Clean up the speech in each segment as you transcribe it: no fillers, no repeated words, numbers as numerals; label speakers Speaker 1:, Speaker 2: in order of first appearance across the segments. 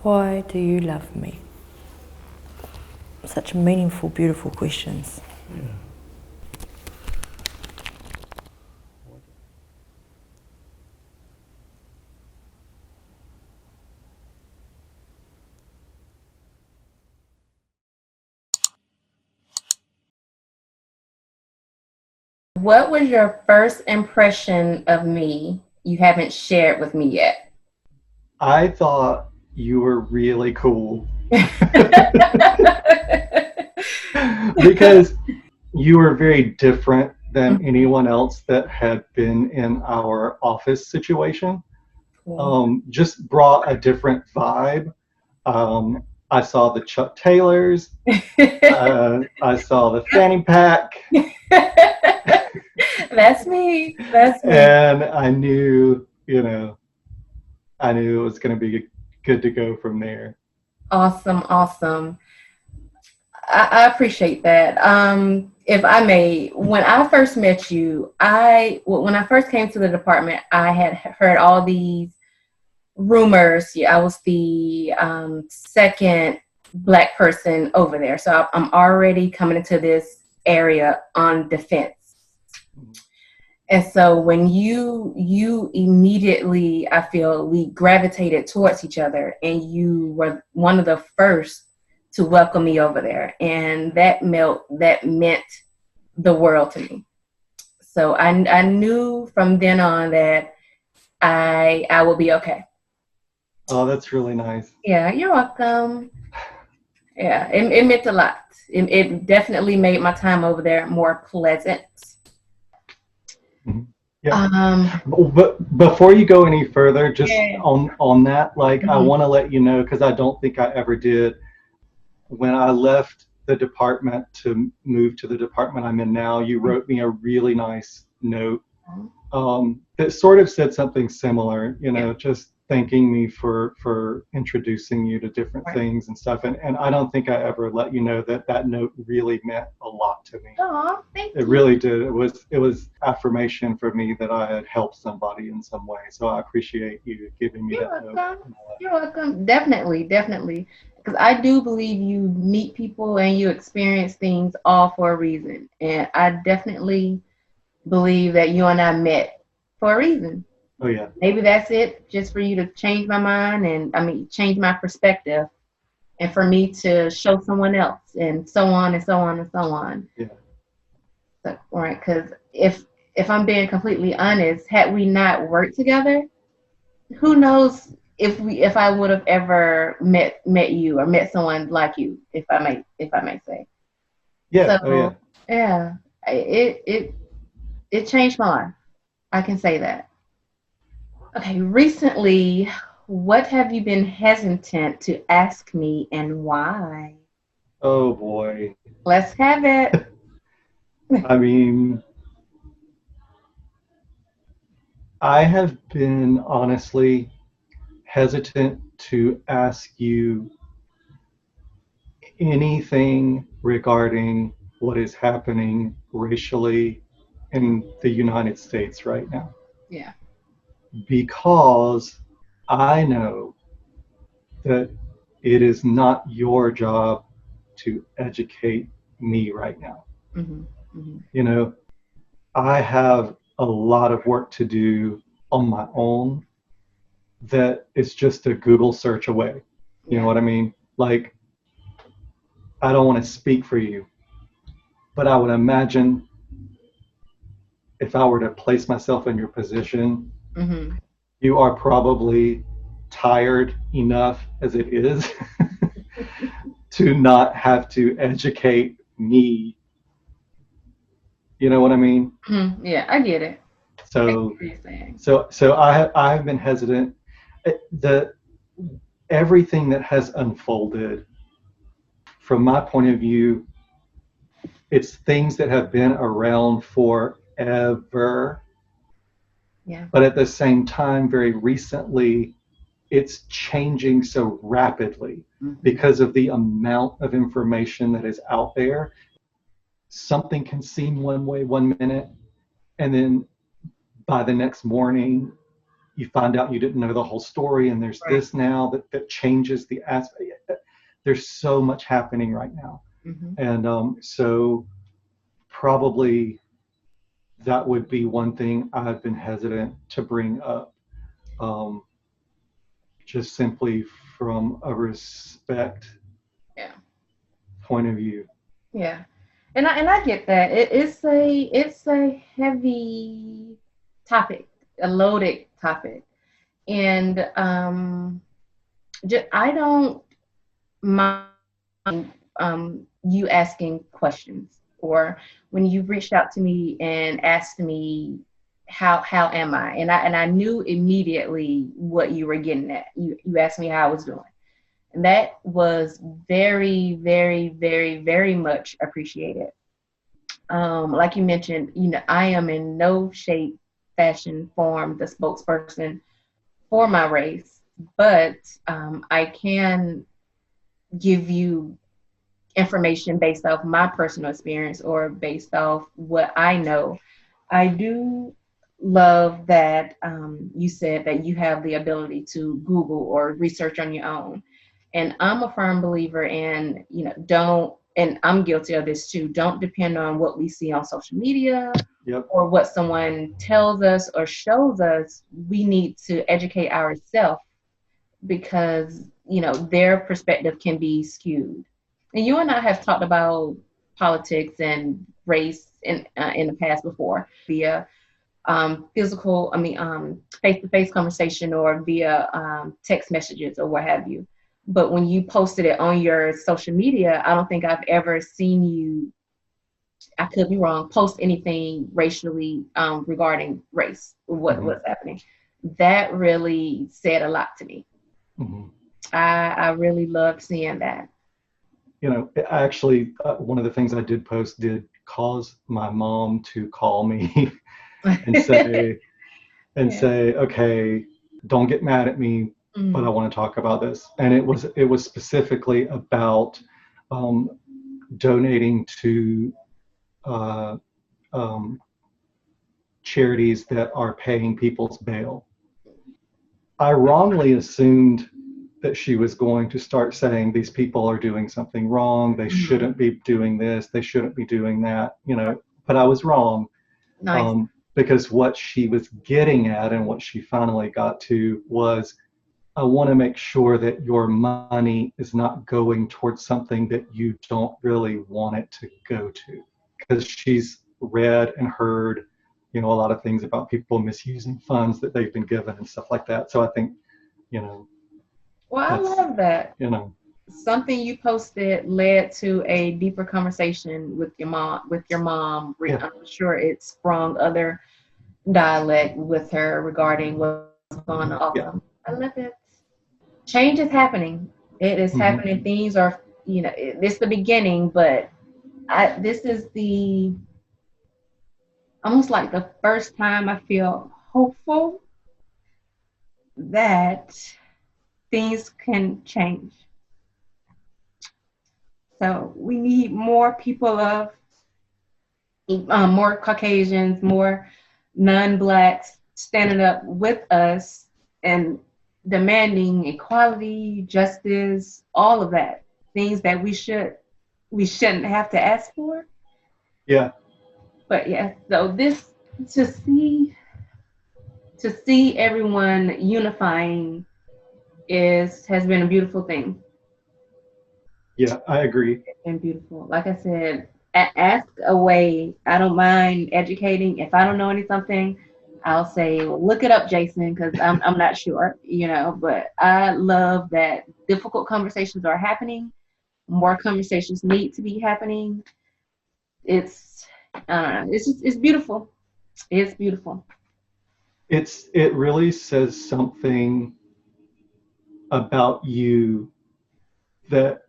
Speaker 1: Why do you love me? Such meaningful, beautiful questions.
Speaker 2: Yeah.
Speaker 3: What was your first impression of me you haven't shared with me yet?
Speaker 2: I thought you were really cool because you were very different than anyone else that had been in our office situation. Just brought a different vibe. I saw the Chuck Taylors. I saw the fanny pack.
Speaker 3: That's me. That's me.
Speaker 2: And I knew it was going to be good to go from there.
Speaker 3: Awesome, awesome. I appreciate that. If I may, when I first met you, when I first came to the department, I had heard all these rumors. Yeah, I was the second Black person over there, so I'm already coming into this area on defense. And so when you immediately, I feel we gravitated towards each other, and you were one of the first to welcome me over there, and that meant the world to me. So I knew from then on that I will be okay.
Speaker 2: Oh, that's really nice.
Speaker 3: Yeah, you're welcome. Yeah, it meant a lot. It definitely made my time over there more pleasant.
Speaker 2: Yeah. But before you go any further, just on that, like, I want to let you know, because I don't think I ever did. When I left the department to move to the department I'm in now, you wrote me a really nice note that sort of said something similar, just thanking me for introducing you to different things and stuff. And I don't think I ever let you know that note really meant a lot to me.
Speaker 3: Oh, thank you.
Speaker 2: It really did. It was affirmation for me that I had helped somebody in some way. So I appreciate you giving me that note.
Speaker 3: You're welcome. Definitely. Because I do believe you meet people and you experience things all for a reason. And I definitely believe that you and I met for a reason.
Speaker 2: Oh, yeah.
Speaker 3: Maybe that's it, just for you to change my mind and change my perspective, and for me to show someone else, and so on and so on and so on.
Speaker 2: Yeah.
Speaker 3: So, right, because if I'm being completely honest, had we not worked together, who knows if I would have ever met you or met someone like you, if I may say.
Speaker 2: Yeah.
Speaker 3: So, yeah. It changed my life. I can say that. Okay, recently, what have you been hesitant to ask me, and why?
Speaker 2: Oh, boy.
Speaker 3: Let's have it.
Speaker 2: I mean, I have been honestly hesitant to ask you anything regarding what is happening racially in the United States right now.
Speaker 3: Yeah.
Speaker 2: Because I know that it is not your job to educate me right now. I have a lot of work to do on my own that is just a Google search away. You know what I mean? Like, I don't want to speak for you, but I would imagine if I were to place myself in your position, you are probably tired enough as it is to not have to educate me. You know what I mean?
Speaker 3: Yeah, I get it.
Speaker 2: So I have been hesitant. Everything that has unfolded, from my point of view, it's things that have been around forever.
Speaker 3: Yeah.
Speaker 2: But at the same time, very recently, it's changing so rapidly because of the amount of information that is out there. Something can seem one way one minute, and then by the next morning, you find out you didn't know the whole story, and there's this now that changes the aspect. There's so much happening right now. And so probably that would be one thing I've been hesitant to bring up, just simply from a respect point of view.
Speaker 3: Yeah. And I get that. It's a heavy topic, a loaded topic. And I don't mind you asking questions, or when you reached out to me and asked me how am I, and I knew immediately what you were getting at. You asked me how I was doing, and that was very, very, very, very much appreciated. Like you mentioned, I am in no shape, fashion, form the spokesperson for my race, but I can give you information based off my personal experience or based off what I know. I do love that you said that you have the ability to Google or research on your own. And I'm a firm believer in, and I'm guilty of this too, don't depend on what we see on social media or what someone tells us or shows us. We need to educate ourselves, because, their perspective can be skewed. And you and I have talked about politics and race in the past before via face-to-face conversation or via text messages or what have you. But when you posted it on your social media, I don't think I've ever seen you, I could be wrong, post anything racially regarding race, what's happening. That really said a lot to me. I really loved seeing that.
Speaker 2: Actually, one of the things I did post did cause my mom to call me and say, okay, don't get mad at me, but I want to talk about this. And it was specifically about donating to charities that are paying people's bail. I wrongly assumed that she was going to start saying these people are doing something wrong. They shouldn't be doing this. They shouldn't be doing that. But I was wrong.
Speaker 3: Nice.
Speaker 2: Because what she was getting at and what she finally got to was, I want to make sure that your money is not going towards something that you don't really want it to go to. Because she's read and heard, a lot of things about people misusing funds that they've been given and stuff like that. So I think,
Speaker 3: well, I love that. Something you posted led to a deeper conversation with your mom. I'm sure it sprung other dialect with her regarding what's going on. I love it. Change is happening. It is happening. Things are, it's the beginning, but this is almost like the first time I feel hopeful that things can change. So we need more people of, more Caucasians, more non-Blacks standing up with us and demanding equality, justice, all of that. Things that we shouldn't have to ask for.
Speaker 2: Yeah.
Speaker 3: But yeah, so this, to see everyone unifying has been a beautiful thing.
Speaker 2: Yeah, I agree.
Speaker 3: It's been beautiful. Like I said, ask away. I don't mind educating. If I don't know something, I'll say, look it up, Jason, because I'm not sure, but I love that difficult conversations are happening. More conversations need to be happening. It's beautiful. It's beautiful.
Speaker 2: It really says something about you that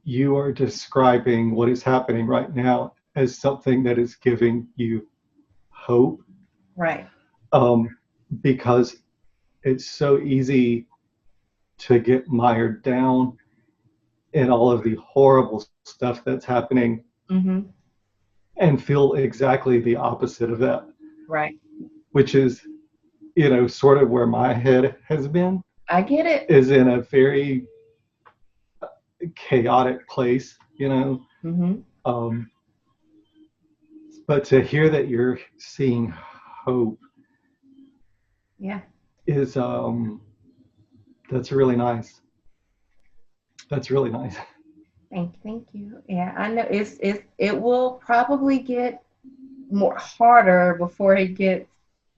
Speaker 2: you are describing what is happening right now as something that is giving you hope.
Speaker 3: Right.
Speaker 2: Because it's so easy to get mired down in all of the horrible stuff that's happening and feel exactly the opposite of that.
Speaker 3: Right.
Speaker 2: Which is, sort of where my head has been,
Speaker 3: I get it.
Speaker 2: is in a very chaotic place,
Speaker 3: Mm-hmm.
Speaker 2: Um, but to hear that you're seeing hope
Speaker 3: Yeah.
Speaker 2: is that's really nice. That's really nice.
Speaker 3: Thank you. Yeah, I know it will probably get more harder before it gets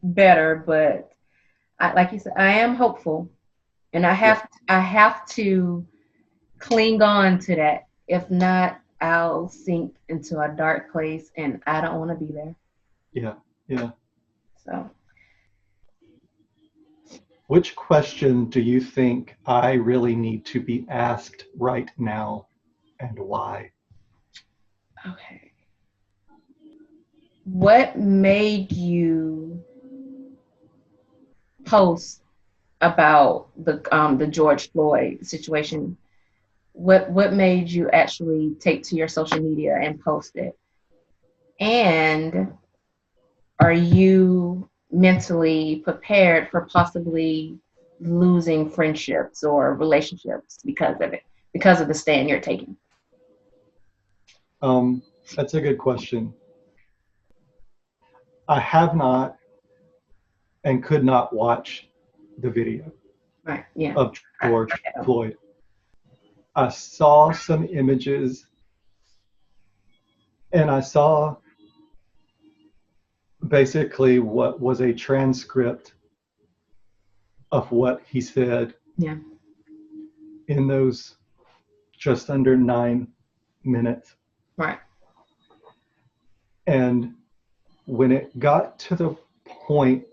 Speaker 3: better, but like you said, I am hopeful, and I have to cling on to that. If not, I'll sink into a dark place, and I don't want to be there.
Speaker 2: Yeah, yeah.
Speaker 3: So,
Speaker 2: Which question do you think I really need to be asked right now, and why?
Speaker 3: okay, what made you post about the George Floyd situation? What made you actually take to your social media and post it? And are you mentally prepared for possibly losing friendships or relationships because of it, because of the stand you're taking?
Speaker 2: That's a good question. I have not and could not watch the video
Speaker 3: Right. Yeah.
Speaker 2: of George Floyd. I saw some images, and I saw basically what was a transcript of what he said
Speaker 3: Yeah.
Speaker 2: in those just under 9 minutes.
Speaker 3: Right.
Speaker 2: And when it got to the point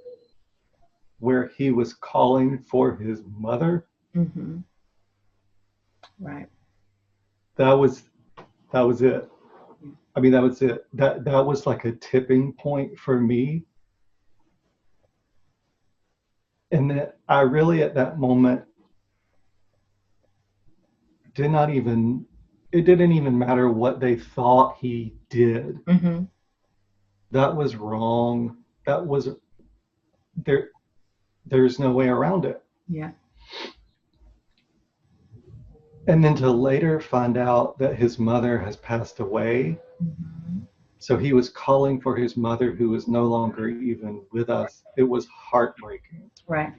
Speaker 2: where he was calling for his mother,
Speaker 3: Mm-hmm. Right.
Speaker 2: that was it. I mean, that was it. That was like a tipping point for me. And that I really at that moment it didn't even matter what they thought he did.
Speaker 3: Mm-hmm.
Speaker 2: That was wrong. That was there's no way around it.
Speaker 3: Yeah.
Speaker 2: And then to later find out that his mother has passed away.
Speaker 3: Mm-hmm.
Speaker 2: So he was calling for his mother, who was no longer even with us. It was heartbreaking.
Speaker 3: Right.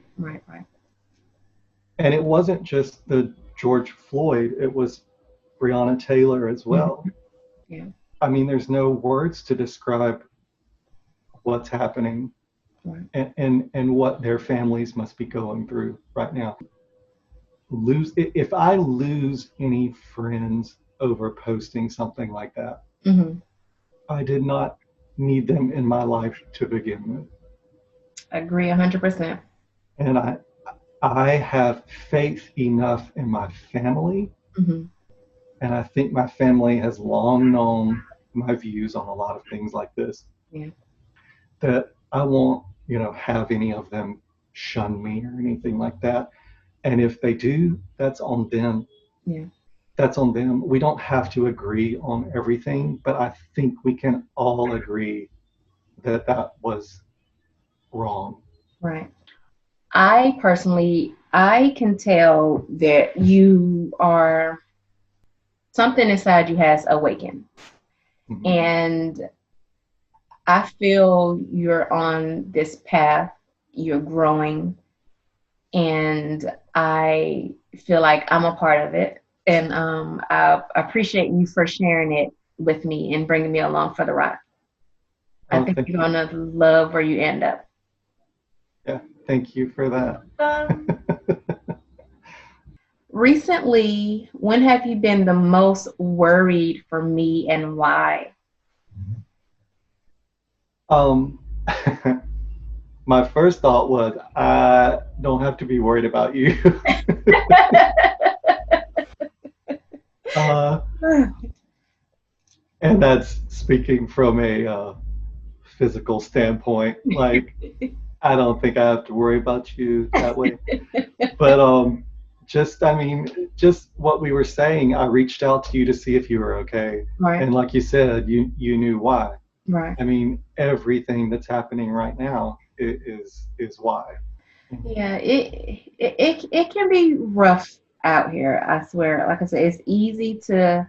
Speaker 2: And it wasn't just the George Floyd, it was Breonna Taylor as well.
Speaker 3: Mm-hmm. Yeah.
Speaker 2: I mean, there's no words to describe what's happening,
Speaker 3: right.
Speaker 2: and what their families must be going through right now. If I lose any friends over posting something like that,
Speaker 3: Mm-hmm.
Speaker 2: I did not need them in my life to begin with.
Speaker 3: I agree 100%.
Speaker 2: And I have faith enough in my family,
Speaker 3: mm-hmm.
Speaker 2: and I think my family has long known my views on a lot of things like this.
Speaker 3: Yeah.
Speaker 2: That I won't, have any of them shun me or anything like that. And if they do, that's on them.
Speaker 3: Yeah.
Speaker 2: That's on them. We don't have to agree on everything, but I think we can all agree that that was wrong.
Speaker 3: Right. I personally, I can tell that you are, something inside you has awakened. Mm-hmm. And I feel you're on this path, you're growing, and I feel like I'm a part of it. And I appreciate you for sharing it with me and bringing me along for the ride. I think you're going to love where you end up.
Speaker 2: Yeah, thank you for that.
Speaker 3: Recently, when have you been the most worried for me, and why?
Speaker 2: My first thought was, I don't have to be worried about you. And that's speaking from a physical standpoint. Like, I don't think I have to worry about you that way. But just what we were saying, I reached out to you to see if you were okay.
Speaker 3: Right.
Speaker 2: And like you said, you knew why.
Speaker 3: Right.
Speaker 2: I mean, everything that's happening right now. is why.
Speaker 3: Yeah, it can be rough out here. I swear. Like I said, it's easy to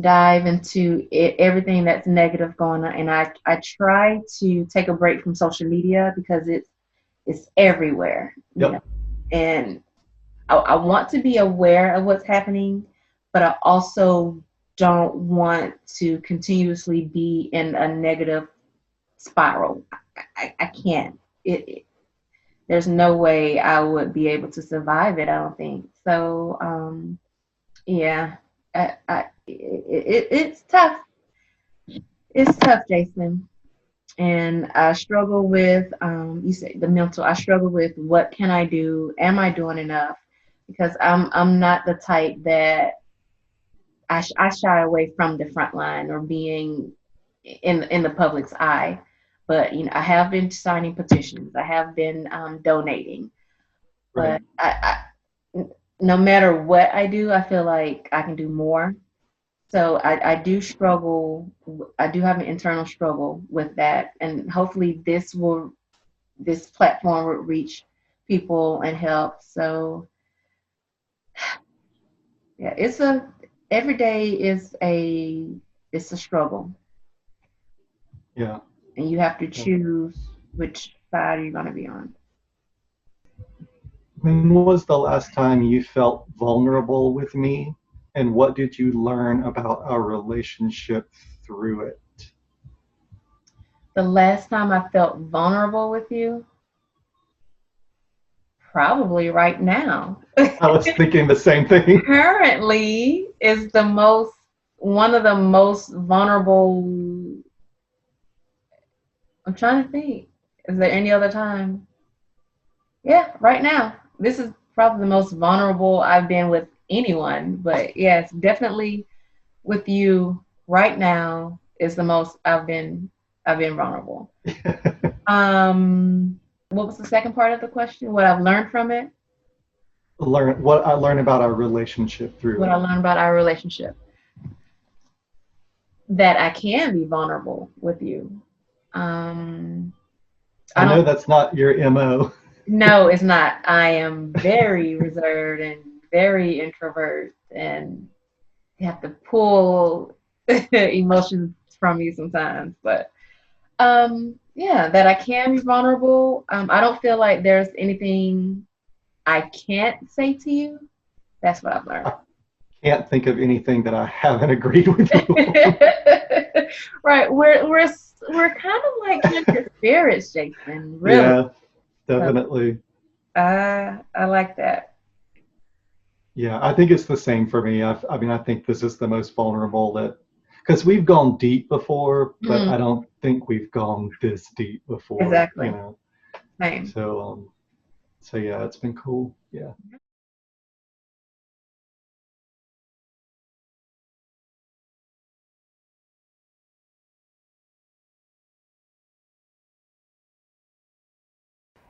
Speaker 3: dive into everything that's negative going on, and I try to take a break from social media because it's everywhere. You
Speaker 2: Yep.
Speaker 3: know? And I want to be aware of what's happening, but I also don't want to continuously be in a negative spiral. I can't. There's no way I would be able to survive it, I don't think. So, yeah, it's tough. It's tough, Jason. And I struggle with, you said the mental, I struggle with what can I do? Am I doing enough? Because I'm not the type that I shy away from the front line or being in the public's eye. But, I have been signing petitions. I have been donating.
Speaker 2: Right.
Speaker 3: But no matter what I do, I feel like I can do more. So I do struggle. I do have an internal struggle with that, and hopefully this platform will reach people and help. So yeah, every day is it's a struggle,
Speaker 2: Yeah.
Speaker 3: and you have to choose which side you're going to be on.
Speaker 2: When was the last time you felt vulnerable with me? And what did you learn about our relationship through it?
Speaker 3: The last time I felt vulnerable with you, probably right now.
Speaker 2: I was thinking the same thing.
Speaker 3: Currently is one of the most vulnerable. I'm trying to think. Is there any other time? Yeah, right now. This is probably the most vulnerable I've been with anyone. But yes, definitely with you right now is the most I've been vulnerable. What was the second part of the question? What I've learned from it?
Speaker 2: What I learned about our relationship through
Speaker 3: What
Speaker 2: it.
Speaker 3: I learned about our relationship. That I can be vulnerable with you.
Speaker 2: I know that's not your MO.
Speaker 3: No, it's not. I am very reserved and very introvert, and you have to pull emotions from me sometimes. But yeah, that I can be vulnerable. I don't feel like there's anything I can't say to you. That's what I've learned.
Speaker 2: I can't think of anything that I haven't agreed with you.
Speaker 3: Right, we're kind of like kindred spirits, Jason. Really.
Speaker 2: Yeah, definitely.
Speaker 3: I like that.
Speaker 2: Yeah, I think it's the same for me. I mean, I think this is the most vulnerable because we've gone deep before, but I don't think we've gone this deep before.
Speaker 3: Exactly. Same.
Speaker 2: So yeah, it's been cool. Yeah.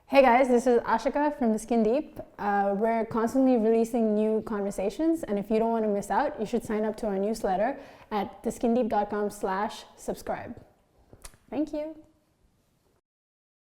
Speaker 4: Hey guys, this is Ashika from The Skin Deep. We're constantly releasing new conversations, and if you don't want to miss out, you should sign up to our newsletter at theskindeep.com/subscribe. Thank you.